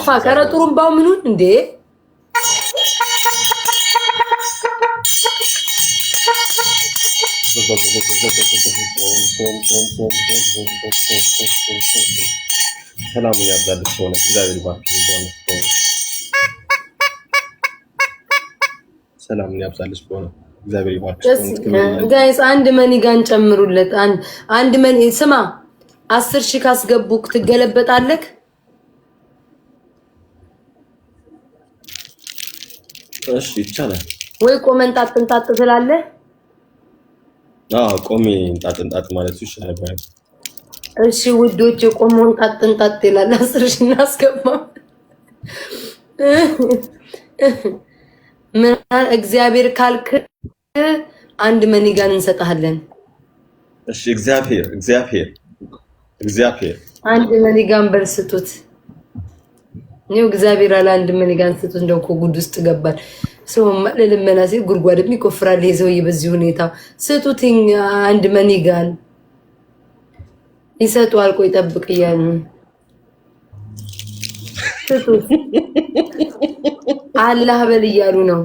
ፋከረ ጥሩምባው ምኑን እንዴ ሰላም ያብዛልሽ ሆነ እግዚአብሔር ይባርክ ሆነ ሰላም ያብዛልሽ ሆነ እግዚአብሔር ይባርክ ሆነ ጋይስ አንድ መኒጋን ጨምሩለት አንድ መኒ ስማ 10,000 ካስገቡክ ትገለበጣለክ እሺ ይቻላል ወይ ኮሜንት አጥንጣጥ ትላለህ ቆሜ እንጣጥ ማለት ይችላል ማለት እሺ ውዶች ቆሞን አጥንጣጥ ይላል 10,000 እናስገባ ምን እግዚአብሔር ካልክ አንድ መኒጋን እንሰጣለን እሺ እግዚአብሔር አንድ መኒጋን በርስጡት ነው እግዚአብሔር አለ አንድ መኒጋን ስጡት እንደው ጉድ ውስጥ ገባል ሰው ለለመና ሲል ጉርጓድም ይቆፍራል ይዘው በዚህ ሁኔታ ስጡትኝ አንድ መኒጋን ይሰጧል ቆይ ጠብቅ ይያሉ ስጡት አላህ በል ይያሉ ነው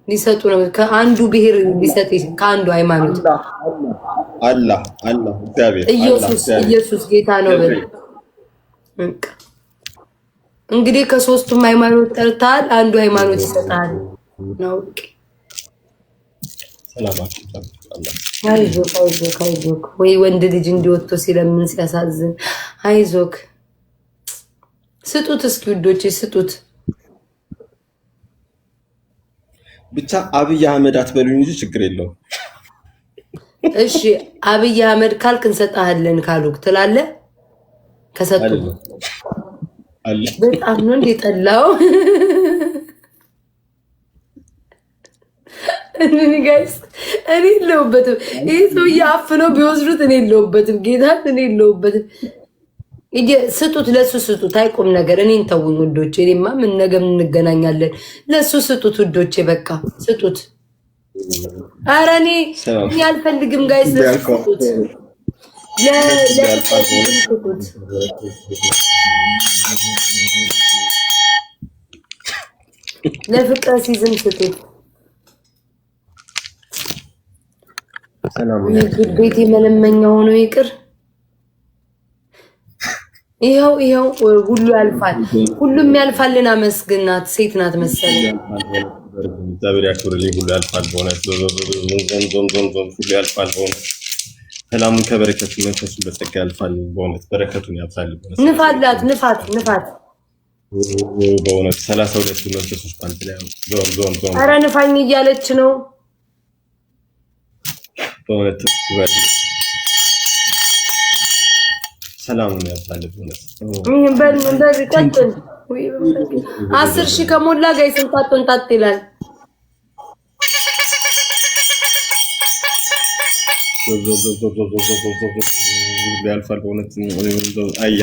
ሊሰጡ ነው ከአንዱ ብሔር ሊሰጥ ከአንዱ ሃይማኖት አላህ እግዚአብሔር ኢየሱስ ጌታ ነው በል እንግዲህ ከሶስቱም ሃይማኖት ጠርታል አንዱ ሃይማኖት ይሰጣል ነው ሰላማችሁ አይዞክ ወይ ወንድ ልጅ እንዲወጥቶ ሲለምን ሲያሳዝን አይዞክ ስጡት እስኪ ውዶቼ ስጡት ብቻ አብይ አህመድ አትበሉኝ እንጂ ችግር የለው እሺ አብይ አህመድ ካልክ እንሰጣለን ካሉክ ትላለህ ከሰጡ አለ በጣም ነው እንደጠላው እኔ ጋይስ እኔ የለሁበትም ይሄ ሰው ያፍነው ቢወስዱት እኔ የለሁበትም ጌታን እኔ የለሁበትም ስጡት ለሱ ስጡት አይቆም ነገር እኔን ተውኝ ውዶቼ እኔማ ምን ነገም እንገናኛለን ለሱ ስጡት ውዶቼ በቃ ስጡት ኧረ እኔ አልፈልግም ጋይስ ስጡት ለፍቅር ሲዝም ስጡት ሰላም ቤቴ መለመኛ ሆኖ ይቅር ይሄው ሁሉ ያልፋል ሁሉም ያልፋልና መስግናት ሴት ናት መሰለኝ እግዚአብሔር ያክብርልኝ ሁሉ ያልፋል በእውነት ሁሉ ያልፋል በእውነት ሰላሙን ከበረከቱ መንፈሱን በጸጋ ያልፋል በእውነት በረከቱን ያብዛል ንፋላት ንፋት በእውነት 32 መንፈሶች ባንተ ላይ ዞን ኧረ ንፋኝ እያለች ነው በእውነት ሰላሙን ያብዛል በእውነት በል ቀጥል 10,000 ከሞላ ጋይስ እንጣጥ ይላል ያልፋል በእውነት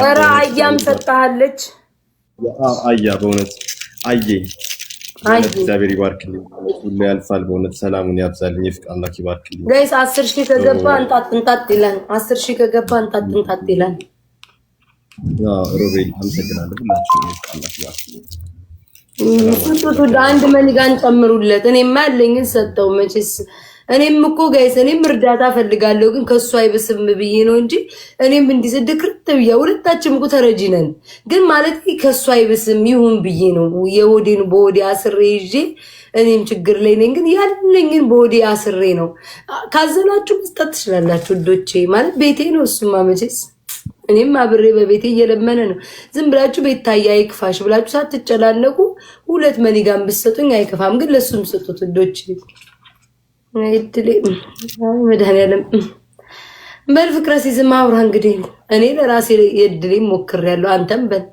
ኧረ አያም ሰጣለች አያ በእውነት እግዚአብሔር ይባርክልኝ ሁሉ ያልፋል በእውነት ሰላሙን ያብዛልኝ ይፍቅ አምላክ ይባርክልኝ ጋይስ 10,000 ከገባ እንጣጥ ይላል 10,000 ከገባ እንጣጥ ይላል ሮቤል አመሰግናለሁ ሁላችሁም ይፍቅ አምላክ ይባርክልኝ ስንቱ አንድ መኒጋን ጨምሩለት እኔማ ያለኝን ሰጠው መቼስ እኔም እኮ ጋይስ እኔም እርዳታ ፈልጋለሁ ግን ከሱ አይብስም ብዬ ነው እንጂ እኔም እንዲስድክርት ብያ ሁለታችንም እኮ ተረጂ ነን ግን ማለት ከሱ አይብስም ይሁን ብዬ ነው የወዴን በወዴ አስሬ ይዤ እኔም ችግር ላይ ነኝ ግን ያለኝን በወዴ አስሬ ነው ካዘናችሁ መስጠት ትችላላችሁ ዶቼ ማለት ቤቴ ነው እሱማ መቼስ እኔም አብሬ በቤቴ እየለመነ ነው ዝም ብላችሁ ቤት ታያ አይክፋሽ ብላችሁ ሳትጨላለቁ ሁለት መኒጋን ብትሰጡኝ አይከፋም ግን ለሱም ስጡት ዶቼ አይድሌ መድኃኒዓለም በፍቅር ሲዝም አውራ እንግዲህ እኔ ለራሴ የድሌ ሞክሬያለሁ አንተም በል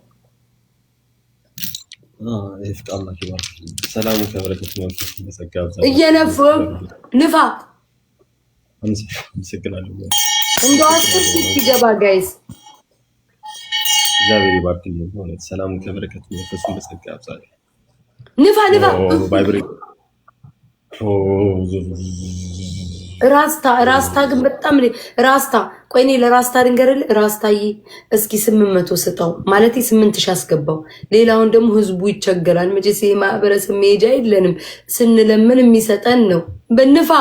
ይፍቃማ ይባል ሰላም ከበረከት መንፈስ ተሰጋብዛ እየነፉ ንፋ አመሰግናለሁ እንደው ሲገባ ጋይስ እግዚአብሔር ይባርክልኝ ሆነ ሰላም ከበረከት መንፈስ ተሰጋብዛ ንፋ ባይብሬ ራስታ ግን በጣም ራስታ ቆይ እኔ ለራስታ ድንገርል ራስታዬ እስኪ 800 ስጠው ማለት 8000 አስገባው። ሌላውን ደግሞ ህዝቡ ይቸገራል። መቼስ የማህበረሰብ መሄጃ የለንም ስንለምን የሚሰጠን ነው። በንፋ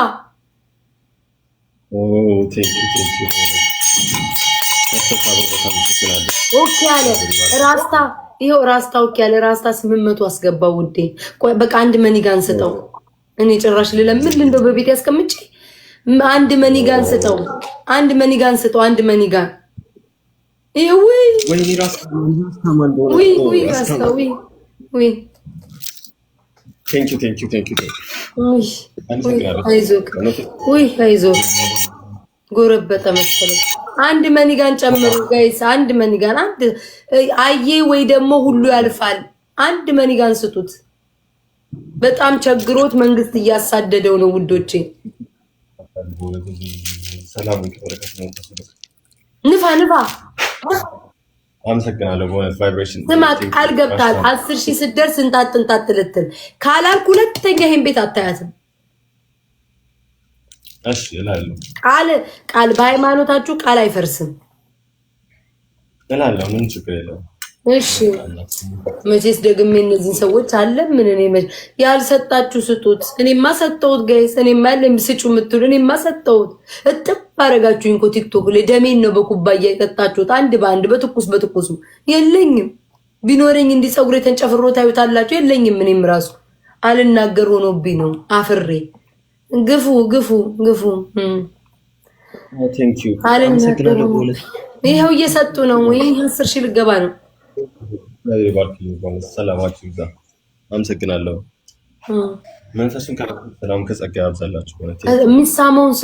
ኦኬ አለ ራስታ። ይሄው ራስታ ኦኬ አለ ራስታ 800 አስገባው ውዴ። ቆይ በቃ አንድ መኒጋን ስጠው። እኔ ጭራሽ ልለምን እንደው በቤት ያስቀምጪ አንድ መኒጋን ስጠው። አንድ መኒጋን ስጠው። አንድ መኒጋን ይሄው ወይ ራስታ ወይ ቴንክ ዩ አይዞህ ጎረበጠ መሰለኝ። አንድ መኒጋን ጨምሩ ጋይስ። አንድ መኒጋን አንድ አዬ ወይ ደግሞ ሁሉ ያልፋል። አንድ መኒጋን ስጡት። በጣም ቸግሮት መንግስት እያሳደደው ነው ውዶቼ። ንፋ አመሰግናለሁ። በእውነት ቫይብሬሽን ስማ ቃል ገብታል። 10,000 ስደርስ እንጣጥ ልትል ካላልኩ ሁለተኛ ይሄን ቤት አታያትም። እሺ እላለሁ። ቃል በሃይማኖታችሁ ቃል አይፈርስም እላለሁ። ምን ችግር የለውም። እሺ መቼስ ደግሜ እነዚህን ሰዎች አለ ምን እኔ ያልሰጣችሁ ስጡት። እኔማ ሰጠሁት ጋይስ። እኔማ ለምስጩ የምትሉ እኔማ ሰጠሁት። እጥብ አደረጋችሁኝ እኮ ቲክቶክ ላይ ደሜን ነው በኩባያ የጠጣችሁት። አንድ በአንድ በትኩሱ የለኝም። ቢኖረኝ እንዲህ ፀጉሬ ተንጨፍሮ ታዩታላችሁ። የለኝም። እኔም ራሱ አልናገር ሆኖብኝ ነው አፍሬ ግፉ ቴንክ ዩ ይኸው እየሰጡ ነው። ወይ 10,000 ልገባ ነው። ሰላማችሁ ይብዛ። አመሰግናለሁ። መንፈሱን ሰላም ከጸጋ ያብዛላችሁ። የሚሳመውን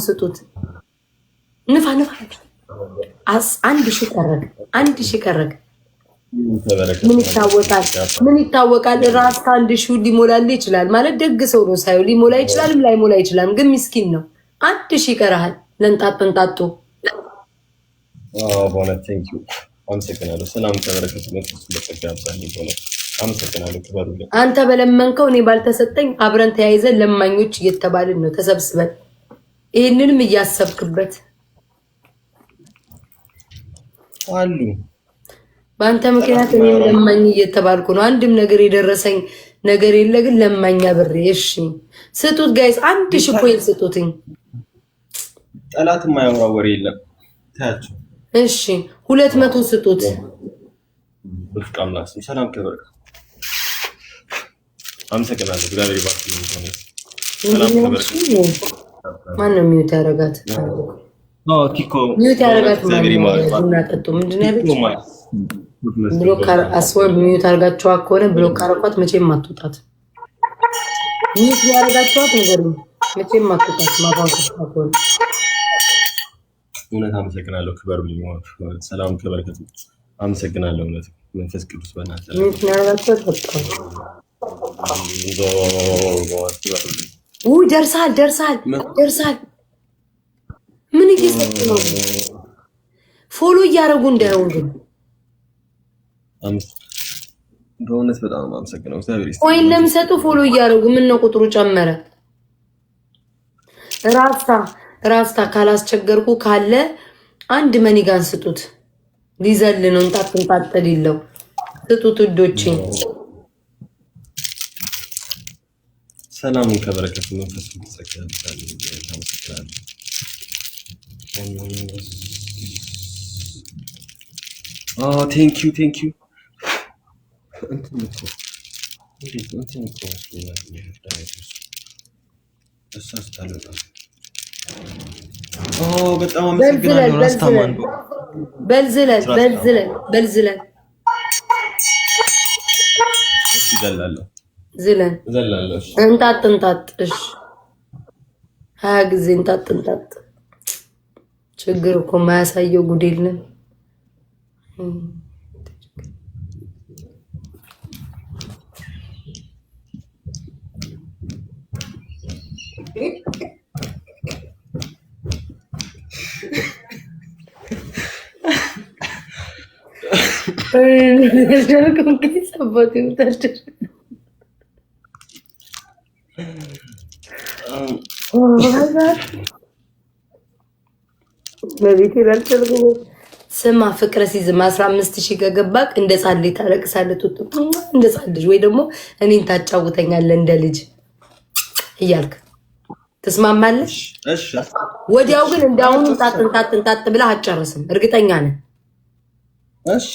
ስጡት። ንፋ 1,000 ቀረግ ምን ይታወቃል? ራስ ከአንድ ሺህ ሊሞላል ይችላል ማለት ደግ ሰው ነው ሳይው ሊሞላ ይችላል፣ ላይሞላ ይችላል። ግን ምስኪን ነው። 1,000 ይቀርሃል ለንጣጡ በእውነት ቴንክ ዩ አመሰግናለሁ። ሰላም ከበረከቱ መንፈስ በጸጋ ያብዛልኝ። በእውነት አመሰግናለሁ። ክበሩልኝ። አንተ በለመንከው እኔ ባልተሰጠኝ አብረን ተያይዘን ለማኞች እየተባልን ነው ተሰብስበን። ይሄንንም እያሰብክበት አሉ። በአንተ ምክንያት እኔ ለማኝ እየተባልኩ ነው። አንድም ነገር የደረሰኝ ነገር የለ። ግን ለማኛ ብሬ እሺ ስጡት ጋይስ። 1,000 ኮይን ስጡትኝ። ጠላት የማያወራው ወሬ የለም። ታያችሁ እሺ 200 ስጡት። በፍቃምና ሰላም ከበረከቱ አመሰግናለሁ። እግዚአብሔር ይባርክልኝ። ሰላም ከበረከቱ ማን ነው ሚውት ያደርጋት? ቲኮ ሚውት ያደርጋት ቡና ጠጡ። ምንድን ያለች ብሎክ አስወር ሚውት አድርጋችኋት ከሆነ ብሎክ አረኳት። መቼም አትወጣት። ሚውት ያደርጋችኋት ነገር መቼም አትወጣት። ማባንኩ ከሆነ እውነት አመሰግናለሁ። ክበሩልኝ። ሰላም ከበረከቱ አመሰግናለሁ። እውነት መንፈስ ቅዱስ በእናትህ ሚውት ያደርጋችኋት በጣም ደርሳል። ምን እየሰጡ ነው? ፎሎ እያደረጉ እንዳይሆን ግን በእውነት በጣም አመሰግናለሁ። እግዚአብሔር ይስጥ። ኮይን ለሚሰጡ ፎሎ እያደረጉ ምን ነው ቁጥሩ ጨመረ? ራስታ ካላስቸገርኩ ካለ አንድ መኒጋን ስጡት። ሊዘል ነው እንጣጥ ሊለው ስጡት ውዶቼ። ሰላምን ከበረከቱ መንፈስ ተሰከራለሁ። ተመስገናለሁ። ቴንክ ዩ በጣም አመሰግናለሁ። ራስታማን በልዝለን ይዘላለሁ ዝለን እንጣጥ እሺ 20 ጊዜ እንጣጥ ችግር እኮ ማያሳየው ጉድ የለም። በቤት ይላልተልኩ ስማ ፍቅረ ሲዝም 15000 ከገባክ እንደ ጻል ታለቅሳለህ እንደ ጻል ልጅ ወይ ደግሞ እኔን ታጫውተኛለህ እንደ ልጅ እያልክ ትስማማለህ? እሺ ወዲያው ግን እንዳሁኑ ጣጥን ብለህ አትጨርስም። እርግጠኛ ነህ? እሺ